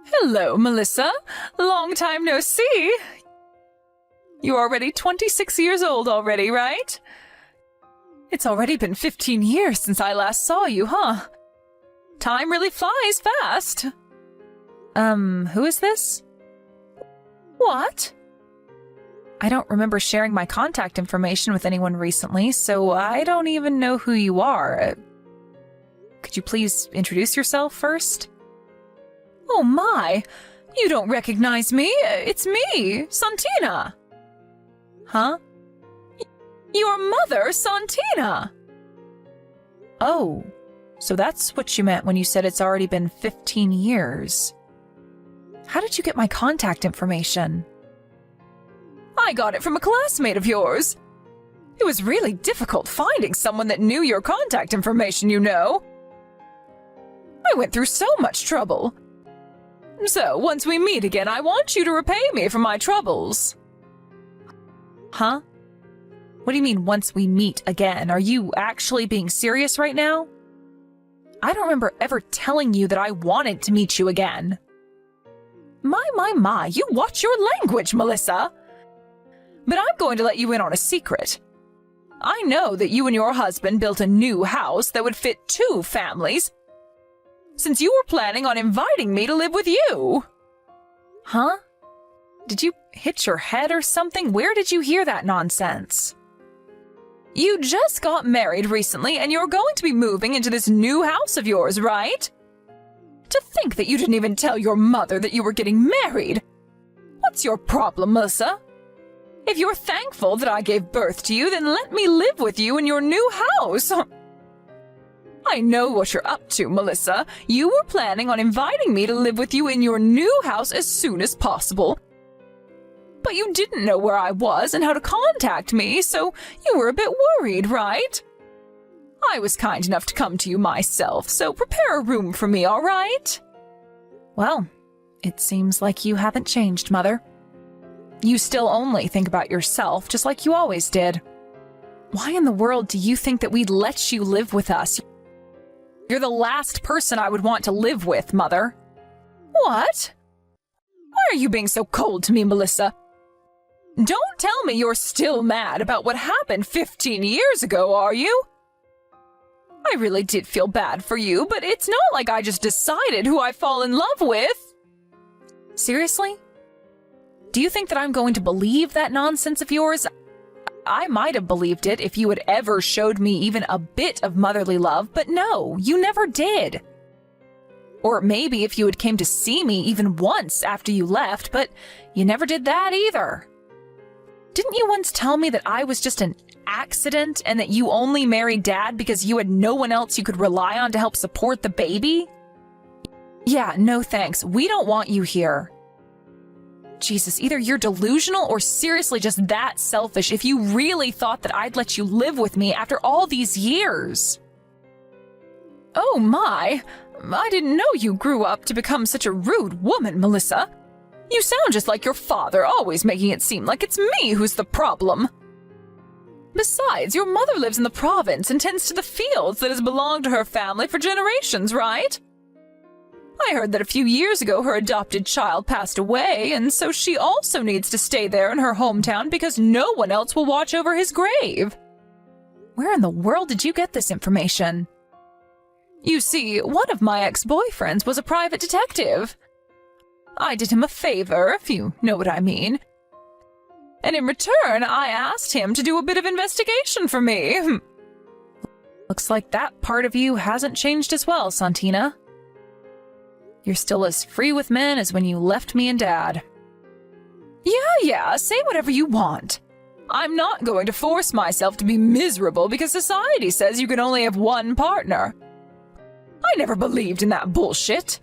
Hello, Melissa. Long time no see. You're already 26 years old already, right? It's already been 15 years since I last saw you, huh? Time really flies fast. Who is this? What? I don't remember sharing my contact information with anyone recently, so I don't even know who you are. Could you please introduce yourself first? Oh my! You don't recognize me! It's me, Santina! Huh? Your mother, Santina! Oh, so that's what you meant when you said it's already been 15 years. How did you get my contact information? I got it from a classmate of yours. It was really difficult finding someone that knew your contact information, you know. I went through so much trouble. So, once we meet again, I want you to repay me for my troubles. Huh? What do you mean, once we meet again? Are you actually being serious right now? I don't remember ever telling you that I wanted to meet you again. My, you watch your language, Melissa. But I'm going to let you in on a secret. I know that you and your husband built a new house that would fit 2 families, since you were planning on inviting me to live with you. Huh? Did you hit your head or something? Where did you hear that nonsense? You just got married recently and you're going to be moving into this new house of yours, right? To think that you didn't even tell your mother that you were getting married. What's your problem, Melissa? If you're thankful that I gave birth to you, then let me live with you in your new house. I know what you're up to, Melissa. You were planning on inviting me to live with you in your new house as soon as possible. But you didn't know where I was and how to contact me, so you were a bit worried, right? I was kind enough to come to you myself, so prepare a room for me, all right? Well, it seems like you haven't changed, Mother. You still only think about yourself, just like you always did. Why in the world do you think that we'd let you live with us? You're the last person I would want to live with, Mother. What? Why are you being so cold to me, Melissa? Don't tell me you're still mad about what happened 15 years ago, are you? I really did feel bad for you, but it's not like I just decided who I fall in love with. Seriously? Do you think that I'm going to believe that nonsense of yours? I might have believed it if you had ever showed me even a bit of motherly love, but no, you never did. Or maybe if you had came to see me even once after you left, but you never did that either. Didn't you once tell me that I was just an accident and that you only married Dad because you had no one else you could rely on to help support the baby? Yeah, no thanks. We don't want you here. Jesus, either you're delusional or seriously just that selfish if you really thought that I'd let you live with me after all these years. Oh my, I didn't know you grew up to become such a rude woman, Melissa. You sound just like your father, always making it seem like it's me who's the problem. Besides, your mother lives in the province and tends to the fields that has belonged to her family for generations, right? I heard that a few years ago her adopted child passed away, and so she also needs to stay there in her hometown because no one else will watch over his grave. Where in the world did you get this information? You see, one of my ex-boyfriends was a private detective. I did him a favor, if you know what I mean. And in return, I asked him to do a bit of investigation for me. Looks like that part of you hasn't changed as well, Santina. You're still as free with men as when you left me and Dad. Yeah, say whatever you want. I'm not going to force myself to be miserable because society says you can only have one partner. I never believed in that bullshit.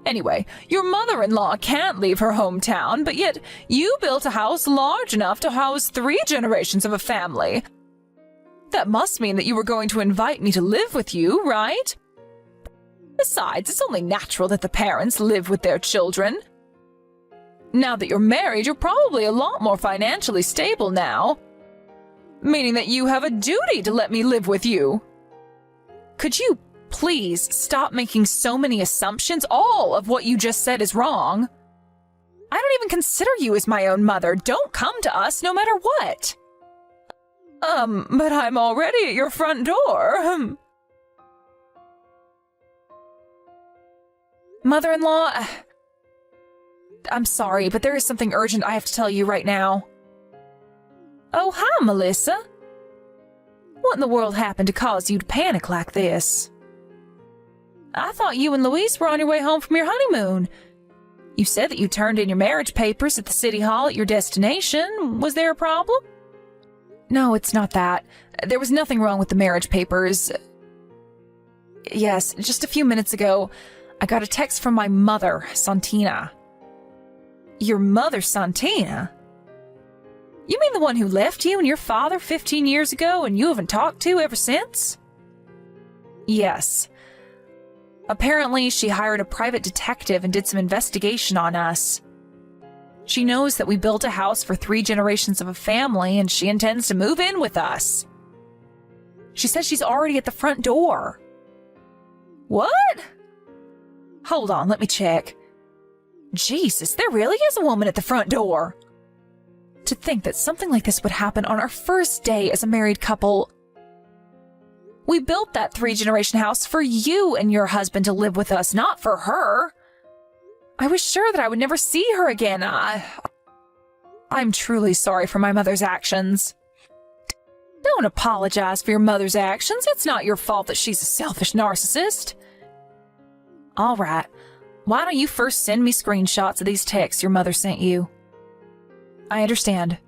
Anyway, your mother-in-law can't leave her hometown, but yet you built a house large enough to house 3 generations of a family. That must mean that you were going to invite me to live with you, right? Besides, it's only natural that the parents live with their children. Now that you're married, you're probably a lot more financially stable now, meaning that you have a duty to let me live with you. Could you Please stop making so many assumptions. All of what you just said is wrong. I don't even consider you as my own mother. Don't come to us no matter what. But I'm already at your front door. Mother-in-law, I'm sorry, but there is something urgent I have to tell you right now. Oh, hi, Melissa. What in the world happened to cause you to panic like this? I thought you and Luis were on your way home from your honeymoon. You said that you turned in your marriage papers at the city hall at your destination. Was there a problem? No, it's not that. There was nothing wrong with the marriage papers. Yes, just a few minutes ago, I got a text from my mother, Santina. Your mother, Santina? You mean the one who left you and your father 15 years ago and you haven't talked to ever since? Yes. Apparently, she hired a private detective and did some investigation on us. She knows that we built a house for 3 generations of a family and she intends to move in with us. She says she's already at the front door. What? Hold on, let me check. Jesus, there really is a woman at the front door. To think that something like this would happen on our first day as a married couple. We built that 3-generation house for you and your husband to live with us, not for her. I was sure that I would never see her again. I'm truly sorry for my mother's actions. Don't apologize for your mother's actions. It's not your fault that she's a selfish narcissist. All right. Why don't you first send me screenshots of these texts your mother sent you? I understand.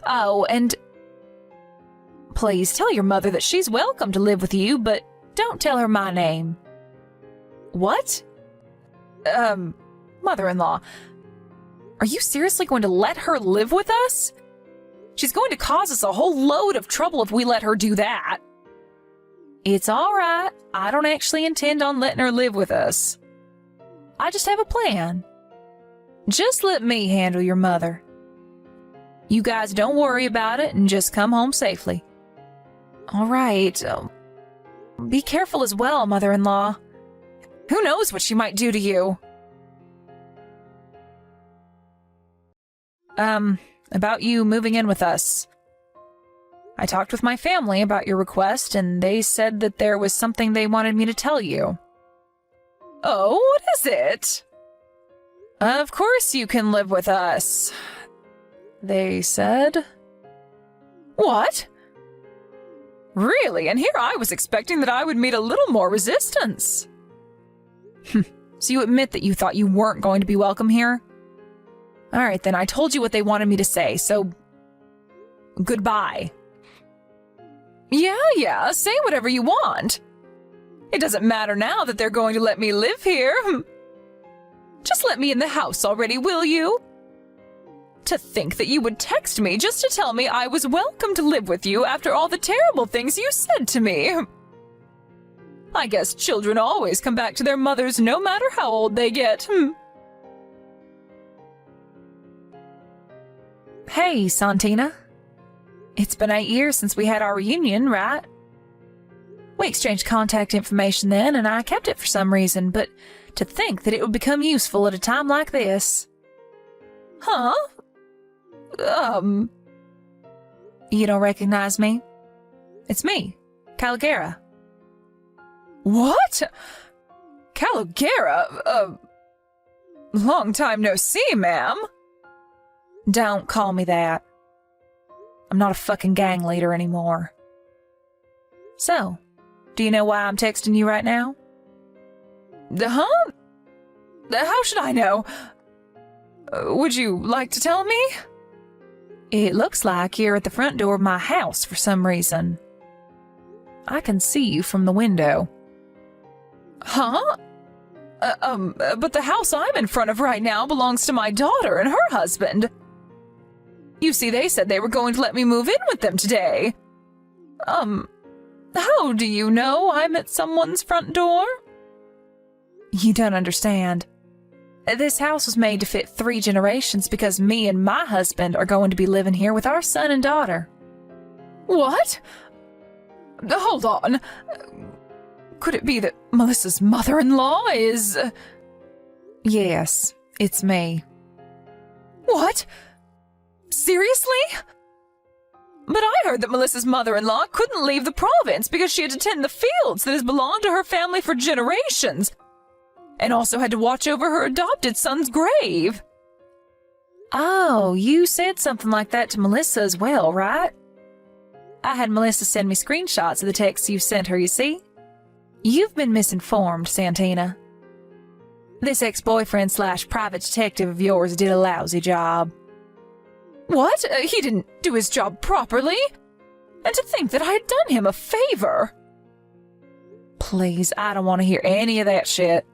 Oh, and please tell your mother that she's welcome to live with you, but don't tell her my name. What? Mother-in-law, are you seriously going to let her live with us? She's going to cause us a whole load of trouble if we let her do that. It's all right. I don't actually intend on letting her live with us. I just have a plan. Just let me handle your mother. You guys don't worry about it and just come home safely. All right. Be careful as well, mother-in-law. Who knows what she might do to you? About you moving in with us. I talked with my family about your request, and they said that there was something they wanted me to tell you. Oh, what is it? Of course you can live with us, they said. What? Really? And here I was expecting that I would meet a little more resistance. So you admit that you thought you weren't going to be welcome here? All right, then I told you what they wanted me to say, so goodbye. Yeah, say whatever you want. It doesn't matter now that they're going to let me live here. Just let me in the house already, will you? To think that you would text me just to tell me I was welcome to live with you after all the terrible things you said to me. I guess children always come back to their mothers no matter how old they get. Hey, Santina. It's been 8 years since we had our reunion, right? We exchanged contact information then, and I kept it for some reason, but to think that it would become useful at a time like this. Huh? You don't recognize me? It's me, Caligera. What? Caligera? Long time no see, ma'am. Don't call me that. I'm not a fucking gang leader anymore. So, do you know why I'm texting you right now? Huh? How should I know? Would you like to tell me? It looks like you're at the front door of my house for some reason. I can see you from the window. Huh? But the house I'm in front of right now belongs to my daughter and her husband. You see, they said they were going to let me move in with them today. How do you know I'm at someone's front door? You don't understand. This house was made to fit 3 generations because me and my husband are going to be living here with our son and daughter. What? Hold on. Could it be that Melissa's mother-in-law is... Yes, it's me. What? Seriously? But I heard that Melissa's mother-in-law couldn't leave the province because she had to tend the fields that has belonged to her family for generations, and also had to watch over her adopted son's grave. Oh, you said something like that to Melissa as well, right? I had Melissa send me screenshots of the texts you sent her, you see? You've been misinformed, Santina. This ex-boyfriend/private detective of yours did a lousy job. What? He didn't do his job properly? And to think that I had done him a favor. Please, I don't want to hear any of that shit.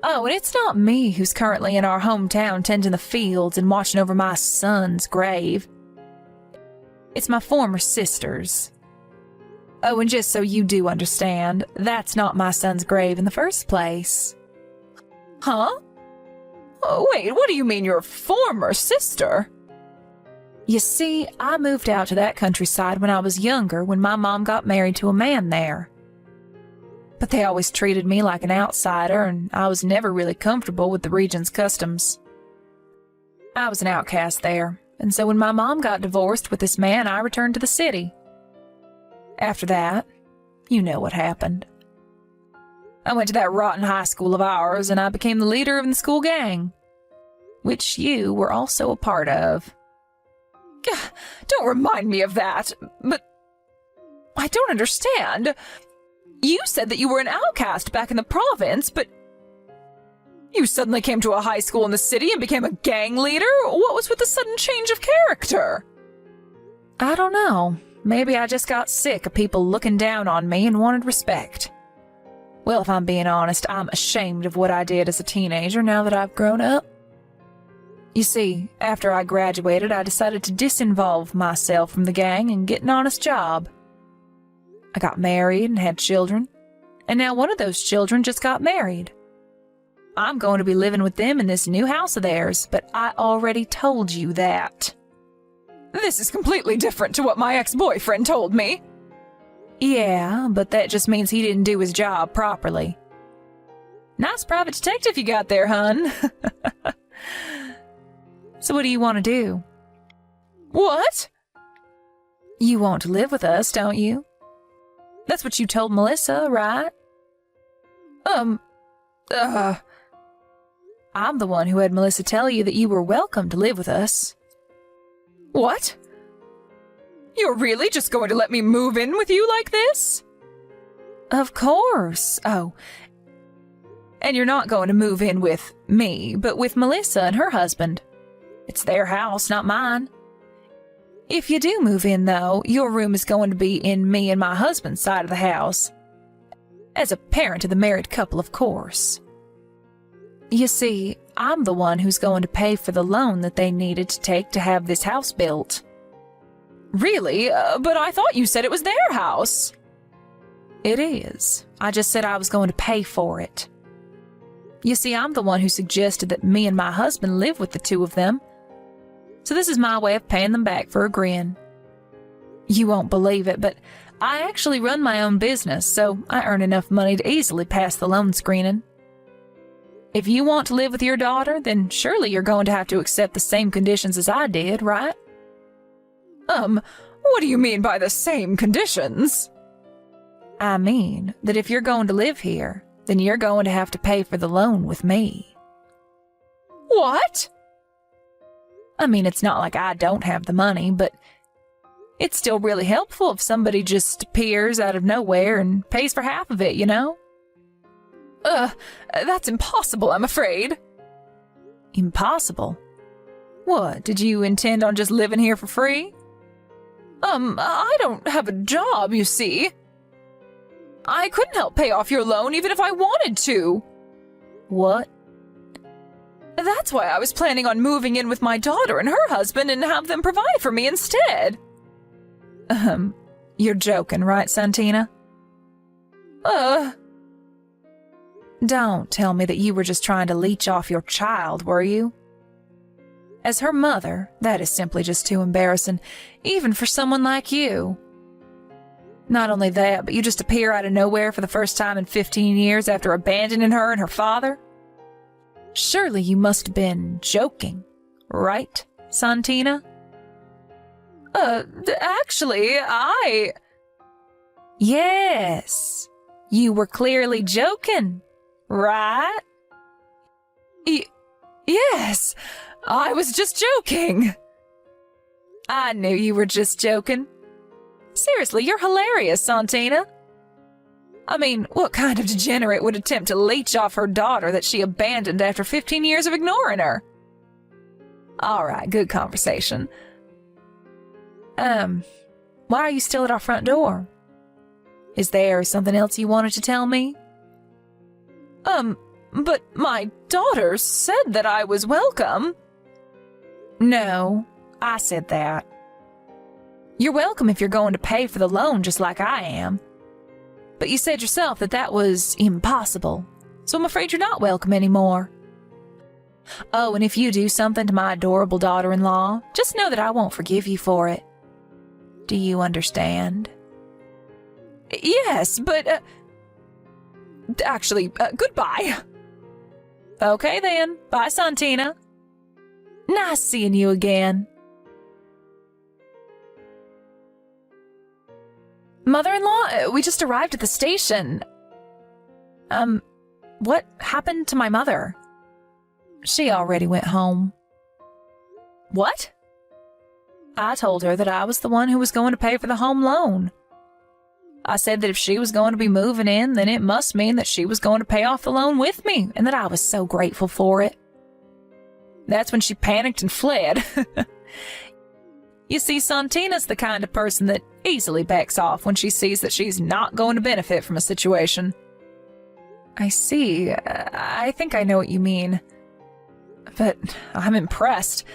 Oh, and it's not me who's currently in our hometown tending the fields and watching over my son's grave. It's my former sister's. Oh, and just so you do understand, that's not my son's grave in the first place. Huh? Oh, wait, what do you mean your former sister? You see, I moved out to that countryside when I was younger when my mom got married to a man there. But they always treated me like an outsider, and I was never really comfortable with the region's customs. I was an outcast there, and so when my mom got divorced with this man, I returned to the city. After that, you know what happened. I went to that rotten high school of ours, and I became the leader of the school gang, which you were also a part of. Don't remind me of that, but I don't understand. You said that you were an outcast back in the province, but you suddenly came to a high school in the city and became a gang leader? What was with the sudden change of character? I don't know. Maybe I just got sick of people looking down on me and wanted respect. Well, if I'm being honest, I'm ashamed of what I did as a teenager now that I've grown up. You see, after I graduated, I decided to disinvolve myself from the gang and get an honest job. I got married and had children, and now one of those children just got married. I'm going to be living with them in this new house of theirs, but I already told you that. This is completely different to what my ex-boyfriend told me. Yeah, but that just means he didn't do his job properly. Nice private detective you got there, hun. So what do you want to do? What? You want to live with us, don't you? That's what you told Melissa, right? I'm the one who had Melissa tell you that you were welcome to live with us. What? You're really just going to let me move in with you like this? Of course. Oh, and you're not going to move in with me, but with Melissa and her husband. It's their house, not mine. If you do move in, though, your room is going to be in me and my husband's side of the house. As a parent of the married couple, of course. You see, I'm the one who's going to pay for the loan that they needed to take to have this house built. Really? But I thought you said it was their house. It is. I just said I was going to pay for it. You see, I'm the one who suggested that me and my husband live with the two of them. So this is my way of paying them back for a grin. You won't believe it, but I actually run my own business, so I earn enough money to easily pass the loan screening. If you want to live with your daughter, then surely you're going to have to accept the same conditions as I did, right? What do you mean by the same conditions? I mean that if you're going to live here, then you're going to have to pay for the loan with me. What? I mean, it's not like I don't have the money, but it's still really helpful if somebody just appears out of nowhere and pays for half of it, you know? That's impossible, I'm afraid. Impossible? What, did you intend on just living here for free? I don't have a job, you see. I couldn't help pay off your loan even if I wanted to. What? That's why I was planning on moving in with my daughter and her husband and have them provide for me instead. You're joking, right, Santina? Don't tell me that you were just trying to leech off your child, were you? As her mother, that is simply just too embarrassing, even for someone like you. Not only that, but you just appear out of nowhere for the first time in 15 years after abandoning her and her father? Surely you must have been joking, right, Santina? Actually, Yes, you were clearly joking, right? Yes, I was just joking. I knew you were just joking. Seriously, you're hilarious, Santina. I mean, what kind of degenerate would attempt to leech off her daughter that she abandoned after 15 years of ignoring her? All right, good conversation. Why are you still at our front door? Is there something else you wanted to tell me? But my daughter said that I was welcome. No, I said that. You're welcome if you're going to pay for the loan just like I am. But you said yourself that that was impossible, so I'm afraid you're not welcome anymore. Oh, and if you do something to my adorable daughter-in-law, just know that I won't forgive you for it. Do you understand? Yes, but, actually, goodbye. Okay then, bye Santina. Nice seeing you again. Mother-in-law, we just arrived at the station. What happened to my mother? She already went home. What? I told her that I was the one who was going to pay for the home loan. I said that if she was going to be moving in, then it must mean that she was going to pay off the loan with me, and that I was so grateful for it. That's when she panicked and fled. You see, Santina's the kind of person that easily backs off when she sees that she's not going to benefit from a situation. I see. I think I know what you mean. But I'm impressed.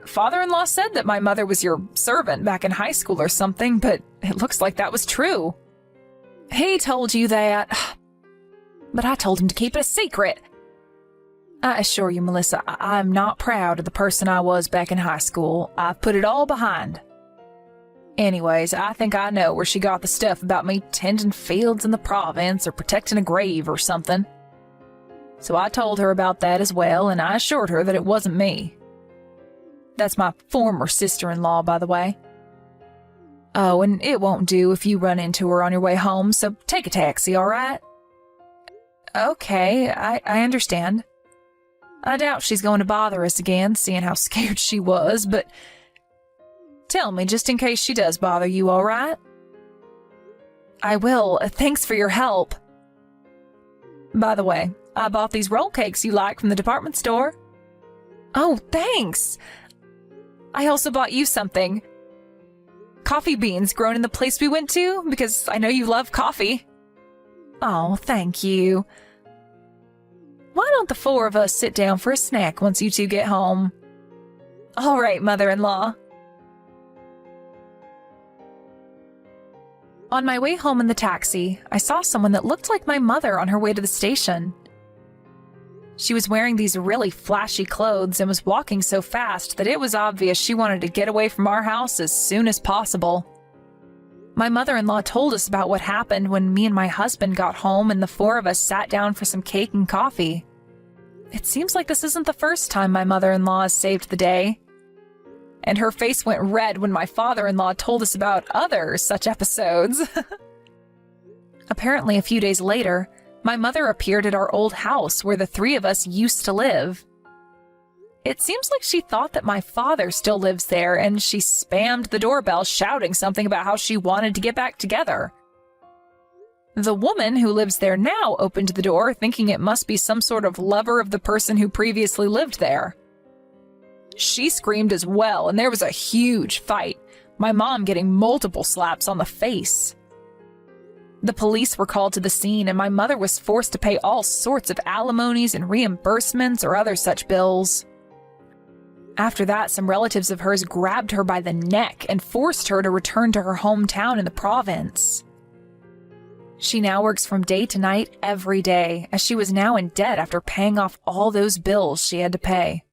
Father-in-law said that my mother was your servant back in high school or something, but it looks like that was true. He told you that, but I told him to keep it a secret. I assure you, Melissa, I'm not proud of the person I was back in high school. I've put it all behind. Anyways, I think I know where she got the stuff about me tending fields in the province or protecting a grave or something. So I told her about that as well, and I assured her that it wasn't me. That's my former sister-in-law, by the way. Oh, and it won't do if you run into her on your way home, so take a taxi, all right? Okay, I understand. I doubt she's going to bother us again, seeing how scared she was, but tell me, just in case she does bother you, all right? I will. Thanks for your help. By the way, I bought these roll cakes you like from the department store. Oh, thanks. I also bought you something. Coffee beans grown in the place we went to, because I know you love coffee. Oh, thank you. Why don't the four of us sit down for a snack once you two get home? All right, mother-in-law. On my way home in the taxi, I saw someone that looked like my mother on her way to the station. She was wearing these really flashy clothes and was walking so fast that it was obvious she wanted to get away from our house as soon as possible. My mother-in-law told us about what happened when me and my husband got home and the four of us sat down for some cake and coffee. It seems like this isn't the first time my mother-in-law has saved the day. And her face went red when my father-in-law told us about other such episodes. Apparently, a few days later, my mother appeared at our old house where the three of us used to live. It seems like she thought that my father still lives there, and she spammed the doorbell shouting something about how she wanted to get back together. The woman who lives there now opened the door, thinking it must be some sort of lover of the person who previously lived there. She screamed as well, and there was a huge fight, my mom getting multiple slaps on the face. The police were called to the scene, and my mother was forced to pay all sorts of alimonies and reimbursements or other such bills. After that, some relatives of hers grabbed her by the neck and forced her to return to her hometown in the province. She now works from day to night every day, as she was now in debt after paying off all those bills she had to pay.